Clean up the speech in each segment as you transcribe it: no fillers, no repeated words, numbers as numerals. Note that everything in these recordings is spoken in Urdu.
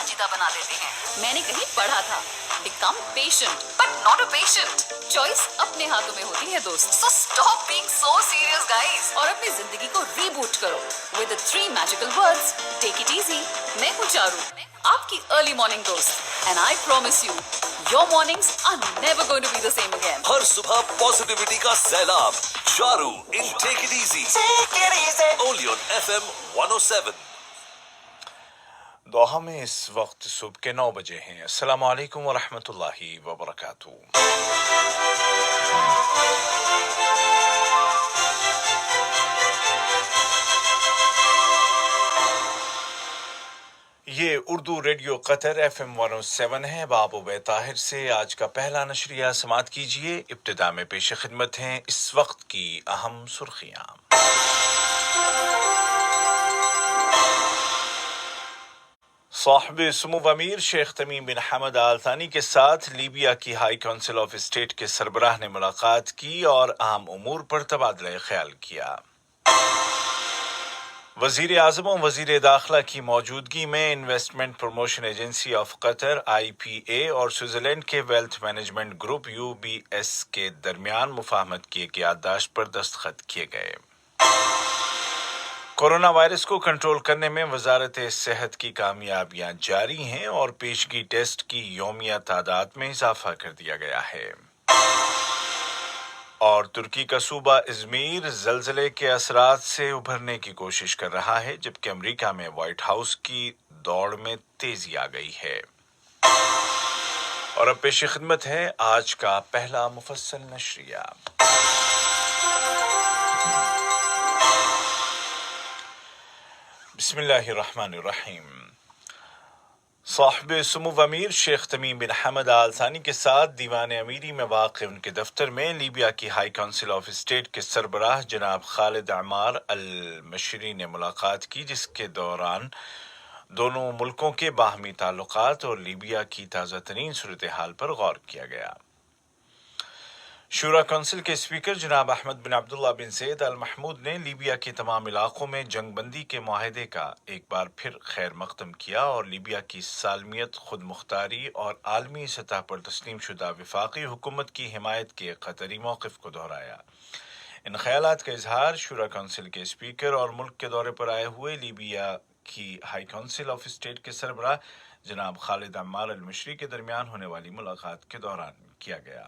سنجیدہ بنا دیتے ہیں. میں نے کہیں پڑھا تھا become patient but not a patient. Choice اپنے ہاتھوں میں ہوتی ہے دوست. So stop being so serious guys. اور اپنی زندگی کو ریبوٹ کرو with the 3 magical words. Take it easy. میں ہوں چارو, آپ کی ارلی مارننگ دوست. And I promise you, your mornings are never going to be the same again. ہر صبح پازیٹیوٹی کا سیلاب. چارو ان take it easy. Only on FM 107. Doha میں اس وقت صبح کے 9 بجے ہیں. السلام علیکم ورحمۃ اللہ وبرکاتہ. یہ اردو ریڈیو قطر FM 107 ہے. باب عبید طاہر سے آج کا پہلا نشریہ سماعت کیجیے. ابتدا میں پیش خدمت ہیں اس وقت کی اہم سرخیاں. صاحب سمو امیر شیخ تمیم بن حمد آل ثانی کے ساتھ لیبیا کی ہائی کونسل آف اسٹیٹ کے سربراہ نے ملاقات کی اور اہم امور پر تبادلہ خیال کیا. وزیر اعظم و وزیر داخلہ کی موجودگی میں investment promotion agency of Qatar IPA اور سوئٹزرلینڈ کے ویلتھ مینجمنٹ گروپ UBS کے درمیان مفاہمت کی ایک یادداشت پر دستخط کیے گئے. کورونا وائرس کو کنٹرول کرنے میں وزارت صحت کی کامیابیاں جاری ہیں اور پیشگی ٹیسٹ کی یومیہ تعداد میں اضافہ کر دیا گیا ہے. اور ترکی کا صوبہ ازمیر زلزلے کے اثرات سے ابھرنے کی کوشش کر رہا ہے جبکہ امریکہ میں وائٹ ہاؤس کی دوڑ میں تیزی آ گئی ہے. اور اب پیش خدمت ہے آج کا پہلا مفصل نشریہ. بسم اللہ الرحمن الرحیم. صاحب سمو امیر شیخ تمیم بن حمد آل ثانی کے ساتھ دیوان امیری میں واقع ان کے دفتر میں لیبیا کی ہائی کونسل آف اسٹیٹ کے سربراہ جناب خالد عمار المشری نے ملاقات کی جس کے دوران دونوں ملکوں کے باہمی تعلقات اور لیبیا کی تازہ ترین صورتحال پر غور کیا گیا. شورا کونسل کے اسپیکر جناب احمد بن عبداللہ بن زید ال محمود نے لیبیا کے تمام علاقوں میں جنگ بندی کے معاہدے کا ایک بار پھر خیر مقدم کیا اور لیبیا کی سالمیت، خود مختاری اور عالمی سطح پر تسلیم شدہ وفاقی حکومت کی حمایت کے قطری موقف کو دہرایا. ان خیالات کا اظہار شورا کونسل کے اسپیکر اور ملک کے دورے پر آئے ہوئے لیبیا کی ہائی کونسل آف اسٹیٹ کے سربراہ جناب خالد عمار المشری کے درمیان ہونے والی ملاقات کے دوران کیا گیا.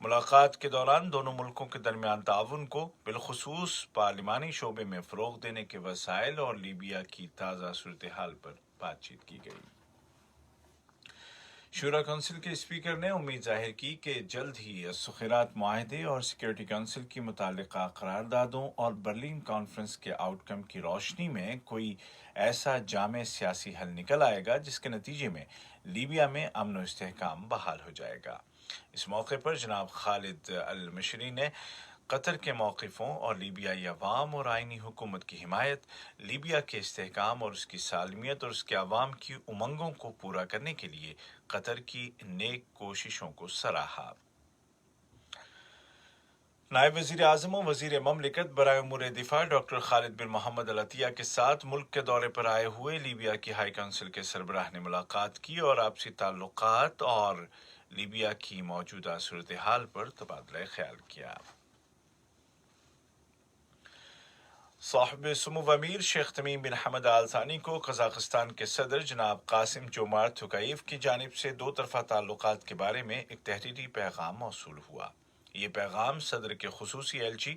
ملاقات کے دوران دونوں ملکوں کے درمیان تعاون کو بالخصوص پارلیمانی شعبے میں فروغ دینے کے وسائل اور لیبیا کی تازہ صورتحال پر بات چیت کی گئی. شورا کونسل کے اسپیکر نے امید ظاہر کی کہ جلد ہی سخیرات معاہدے اور سیکورٹی کونسل کی متعلقہ قراردادوں اور برلن کانفرنس کے آؤٹ کم کی روشنی میں کوئی ایسا جامع سیاسی حل نکل آئے گا جس کے نتیجے میں لیبیا میں امن و استحکام بحال ہو جائے گا. اس موقع پر جناب خالد المشری نے قطر کے موقفوں اور لیبیائی عوام اور آئینی حکومت کی حمایت، لیبیا کے استحکام اور اس کی سالمیت اور اس کے عوام کی امنگوں کو پورا کرنے کے لیے قطر کی نیک کوششوں کو سراہا. نائب وزیر اعظم و وزیر مملکت برائے امور دفاع ڈاکٹر خالد بن محمد العطیہ کے ساتھ ملک کے دورے پر آئے ہوئے لیبیا کی ہائی کونسل کے سربراہ نے ملاقات کی اور آپسی تعلقات اور لیبیا کی موجودہ صورتحال پر تبادلہ خیال کیا. صاحب سمو امیر شیخ تمیم بن حمد آل ثانی کو قزاقستان کے صدر جناب قاسم جومارت توکایف کی جانب سے دو طرفہ تعلقات کے بارے میں ایک تحریری پیغام موصول ہوا. یہ پیغام صدر کے خصوصی ایلچی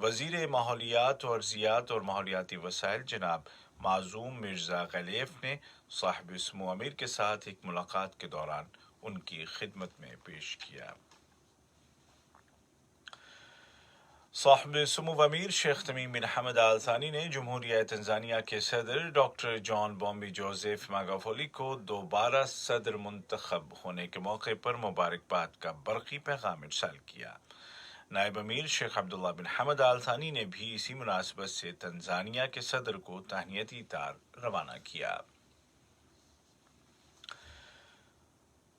وزیر ماحولیات و ارضیات اور ماحولیاتی وسائل جناب معصوم مرزا غلیف نے صاحب سمو امیر کے ساتھ ایک ملاقات کے دوران ان کی خدمت میں پیش کیا. صاحب سمو امیر شیخ تمیم بن حمد آل ثانی نے جمہوریہ تنزانیہ کے صدر ڈاکٹر جان بومبی جوزف ماگافولی کو دوبارہ صدر منتخب ہونے کے موقع پر مبارکباد کا برقی پیغام ارسال کیا. نائب امیر شیخ عبداللہ بن حمد آل ثانی نے بھی اسی مناسبت سے تنزانیہ کے صدر کو تہنیتی تار روانہ کیا.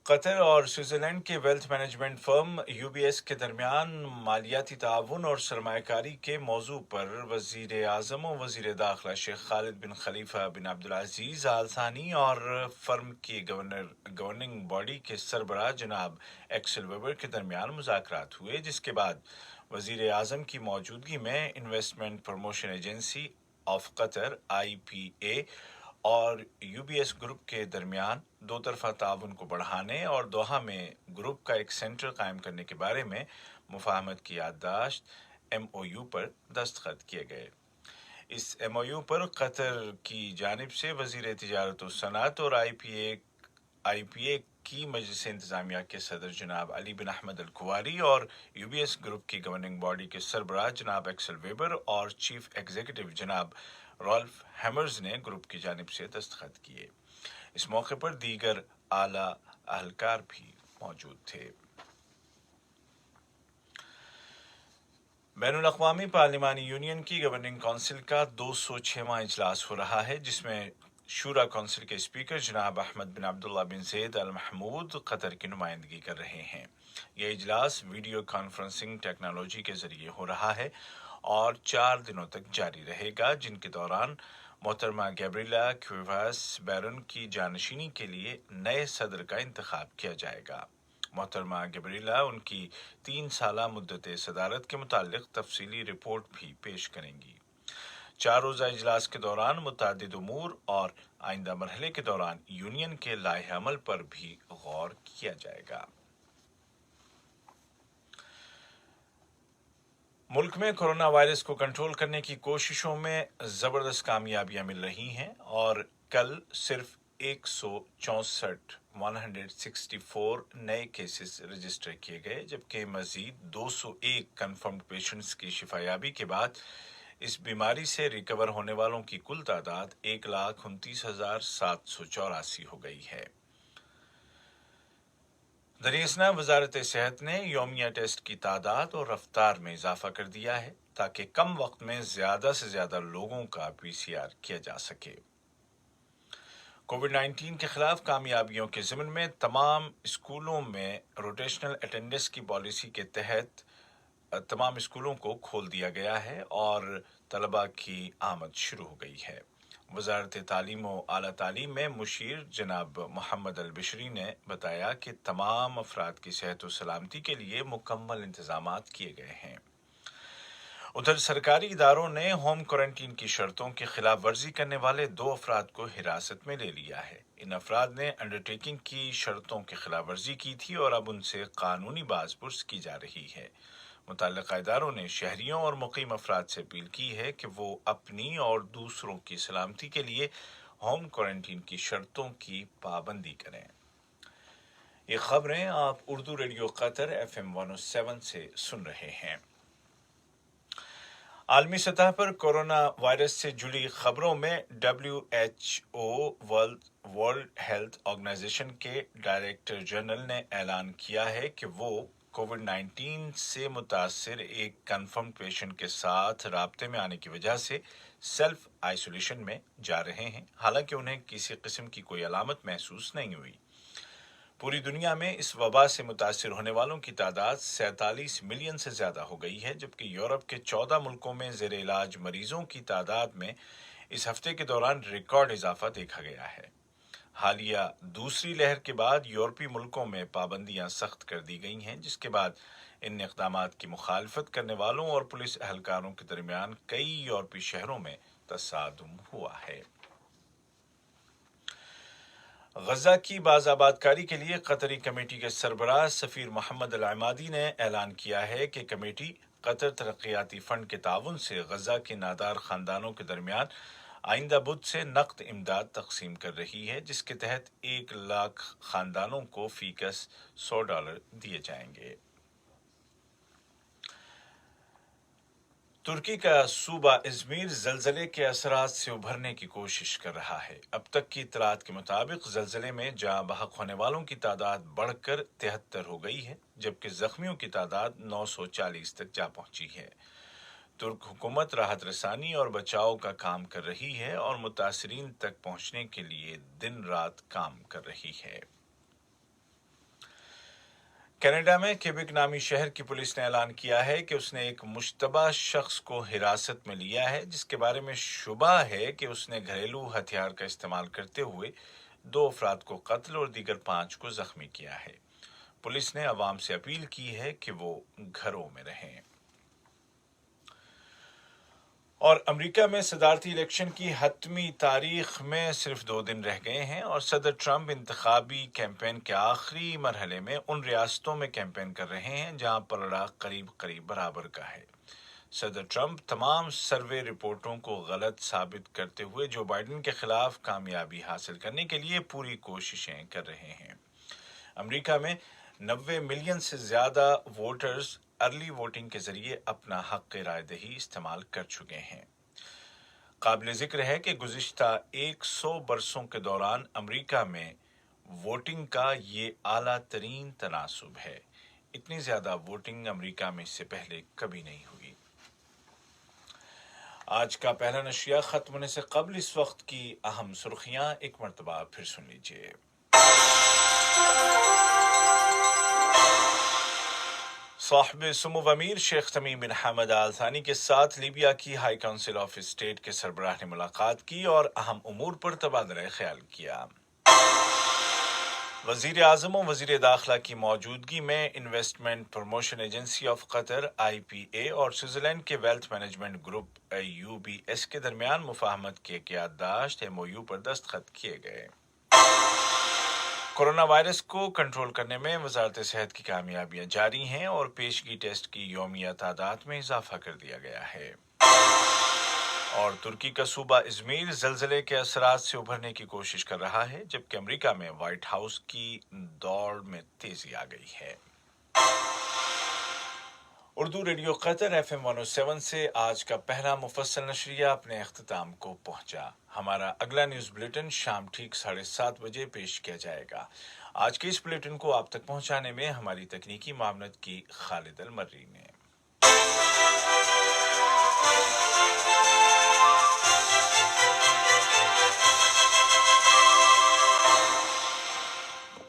قطر اور سوئٹزرلینڈ کے ویلتھ مینجمنٹ فرم UBS کے درمیان مالیاتی تعاون اور سرمایہ کاری کے موضوع پر وزیر اعظم و وزیر داخلہ شیخ خالد بن خلیفہ بن عبدالعزیز آل ثانی اور فرم کی گورننگ باڈی کے سربراہ جناب ایکسل ویبر کے درمیان مذاکرات ہوئے، جس کے بعد وزیر اعظم کی موجودگی میں investment promotion agency of Qatar IPA اور UBS گروپ کے درمیان دو طرفہ تعاون کو بڑھانے اور دوحہ میں گروپ کا ایک سینٹر قائم کرنے کے بارے میں مفاہمت کی یادداشت MOU پر دستخط کیے گئے۔ اس MOU پر قطر کی جانب سے وزیر تجارت و صنعت اور IPA کی مجلس انتظامیہ کے صدر جناب علی بن احمد الکواری اور UBS گروپ کی گورننگ باڈی کے سربراہ جناب ایکسل ویبر اور چیف ایگزیکٹو جناب رالف ہیمرز نے گروپ کی جانب سے دستخط کیے۔ اس موقع پر دیگر اعلیٰ اہلکار بھی موجود تھے۔ بین الاقوامی پارلیمانی یونین کی گورننگ کونسل کا 206واں اجلاس ہو رہا ہے، جس میں شورا کونسل کے اسپیکر جناب احمد بن عبداللہ بن زید ال محمود قطر کی نمائندگی کر رہے ہیں۔ یہ اجلاس ویڈیو کانفرنسنگ ٹیکنالوجی کے ذریعے ہو رہا ہے اور 4 دنوں تک جاری رہے گا، جن کے دوران محترمہ گیبریلا کیویواس بیرن کی جانشینی کے لیے نئے صدر کا انتخاب کیا جائے گا۔ محترمہ گیبریلا ان کی 3 سالہ مدت صدارت کے متعلق تفصیلی رپورٹ بھی پیش کریں گی۔ 4 روزہ اجلاس کے دوران متعدد امور اور آئندہ مرحلے کے دوران یونین کے لائحہ عمل پر بھی غور کیا جائے گا۔ ملک میں کورونا وائرس کو کنٹرول کرنے کی کوششوں میں زبردست کامیابیاں مل رہی ہیں اور کل صرف 164 نئے کیسز رجسٹر کیے گئے، جبکہ مزید 201 کنفرمڈ پیشنٹس کی شفایابی کے بعد اس بیماری سے ریکور ہونے والوں کی کل تعداد 1,29,784 ہو گئی ہے۔ دریاسنا وزارت صحت نے یومیہ ٹیسٹ کی تعداد اور رفتار میں اضافہ کر دیا ہے تاکہ کم وقت میں زیادہ سے زیادہ لوگوں کا PCR کیا جا سکے۔ کووڈ-19 کے خلاف کامیابیوں کے ضمن میں تمام اسکولوں میں روٹیشنل اٹینڈنس کی پالیسی کے تحت تمام اسکولوں کو کھول دیا گیا ہے اور طلباء کی آمد شروع ہو گئی ہے۔ وزارت تعلیم و اعلیٰ تعلیم میں مشیر جناب محمد البشری نے بتایا کہ تمام افراد کی صحت و سلامتی کے لیے مکمل انتظامات کیے گئے ہیں۔ ادھر سرکاری اداروں نے ہوم کوارنٹین کی شرطوں کی خلاف ورزی کرنے والے 2 افراد کو حراست میں لے لیا ہے۔ ان افراد نے انڈرٹیکنگ کی شرطوں کی خلاف ورزی کی تھی اور اب ان سے قانونی باز پرس کی جا رہی ہے۔ متعلقہ اداروں نے شہریوں اور مقیم افراد سے اپیل کی ہے کہ وہ اپنی اور دوسروں کی سلامتی کے لیے ہوم کوارنٹین کی شرطوں کی پابندی کریں۔ یہ خبریں آپ اردو ریڈیو قطر FM 107 سے سن رہے ہیں۔ عالمی سطح پر کورونا وائرس سے جڑی خبروں میں WHO ورلڈ ہیلتھ آرگنائزیشن کے ڈائریکٹر جنرل نے اعلان کیا ہے کہ وہ کووڈ-19 سے متاثر ایک کنفرم پیشنٹ کے ساتھ رابطے میں آنے کی وجہ سے سیلف آئسولیشن میں جا رہے ہیں، حالانکہ انہیں کسی قسم کی کوئی علامت محسوس نہیں ہوئی۔ پوری دنیا میں اس وبا سے متاثر ہونے والوں کی تعداد 47 ملین سے زیادہ ہو گئی ہے، جبکہ یورپ کے 14 ملکوں میں زیر علاج مریضوں کی تعداد میں اس ہفتے کے دوران ریکارڈ اضافہ دیکھا گیا ہے۔ حالیہ دوسری لہر کے بعد یورپی ملکوں میں پابندیاں سخت کر دی گئی ہیں، جس کے بعد ان اقدامات کی مخالفت کرنے والوں اور پولیس اہلکاروں کے درمیان کئی یورپی شہروں میں تصادم ہوا ہے۔ غزہ کی باز آباد کاری کے لیے قطری کمیٹی کے سربراہ سفیر محمد العمادی نے اعلان کیا ہے کہ کمیٹی قطر ترقیاتی فنڈ کے تعاون سے غزہ کے نادار خاندانوں کے درمیان آئندہ بدھ سے نقد امداد تقسیم کر رہی ہے، جس کے تحت 1 لاکھ خاندانوں کو فی کس $100 دیے جائیں گے۔ ترکی کا صوبہ ازمیر زلزلے کے اثرات سے ابھرنے کی کوشش کر رہا ہے۔ اب تک کی اطلاعات کے مطابق زلزلے میں جاں بحق ہونے والوں کی تعداد بڑھ کر 73 ہو گئی ہے، جبکہ زخمیوں کی تعداد 940 تک جا پہنچی ہے۔ ترک حکومت راحت رسانی اور بچاؤ کا کام کر رہی ہے اور متاثرین تک پہنچنے کے لیے دن رات کام کر رہی ہے۔ کینیڈا میں کیبک نامی شہر کی پولیس نے اعلان کیا ہے کہ اس نے ایک مشتبہ شخص کو حراست میں لیا ہے جس کے بارے میں شبہ ہے کہ اس نے گھریلو ہتھیار کا استعمال کرتے ہوئے 2 افراد کو قتل اور دیگر 5 کو زخمی کیا ہے۔ پولیس نے عوام سے اپیل کی ہے کہ وہ گھروں میں رہیں۔ اور امریکہ میں صدارتی الیکشن کی حتمی تاریخ میں صرف 2 دن رہ گئے ہیں اور صدر ٹرمپ انتخابی کیمپین کے آخری مرحلے میں ان ریاستوں میں کیمپین کر رہے ہیں جہاں پلڑا قریب برابر کا ہے۔ صدر ٹرمپ تمام سروے رپورٹوں کو غلط ثابت کرتے ہوئے جو بائیڈن کے خلاف کامیابی حاصل کرنے کے لیے پوری کوششیں کر رہے ہیں۔ امریکہ میں 90 ملین سے زیادہ ووٹرز ارلی ووٹنگ کے ذریعے اپنا حق رائے دہی استعمال کر چکے ہیں۔ قابل ذکر ہے کہ گزشتہ 100 برسوں کے دوران امریکہ میں ووٹنگ کا یہ اعلیٰ ترین تناسب ہے۔ اتنی زیادہ ووٹنگ امریکہ میں اس سے پہلے کبھی نہیں ہوئی۔ آج کا پہلا نشریہ ختم ہونے سے قبل اس وقت کی اہم سرخیاں ایک مرتبہ پھر سن لیجیے۔ صاحب سمو امیر شیخ تمیم بن حمد آل ثانی کے ساتھ لیبیا کی ہائی کونسل آف اسٹیٹ کے سربراہ نے ملاقات کی اور اہم امور پر تبادلہ خیال کیا۔ وزیر اعظم و وزیر داخلہ کی موجودگی میں investment promotion agency of Qatar IPA اور سوئٹزرلینڈ کے ویلتھ مینجمنٹ گروپ UBS کے درمیان مفاہمت کی یادداشت MOU پر دستخط کیے گئے۔ کورونا وائرس کو کنٹرول کرنے میں وزارت صحت کی کامیابیاں جاری ہیں اور پیشگی ٹیسٹ کی یومیہ تعداد میں اضافہ کر دیا گیا ہے۔ اور ترکی کا صوبہ ازمیر زلزلے کے اثرات سے ابھرنے کی کوشش کر رہا ہے جبکہ امریکہ میں وائٹ ہاؤس کی دوڑ میں تیزی آ گئی ہے۔ اردو ریڈیو قطر FM 107 سے آج کا پہلا مفصل نشریہ اپنے اختتام کو پہنچا۔ ہمارا اگلا نیوز بلیٹن شام ٹھیک 7:30 بجے پیش کیا جائے گا۔ آج کے اس بلیٹن کو آپ تک پہنچانے میں ہماری تکنیکی معاونت کی خالد المری نے۔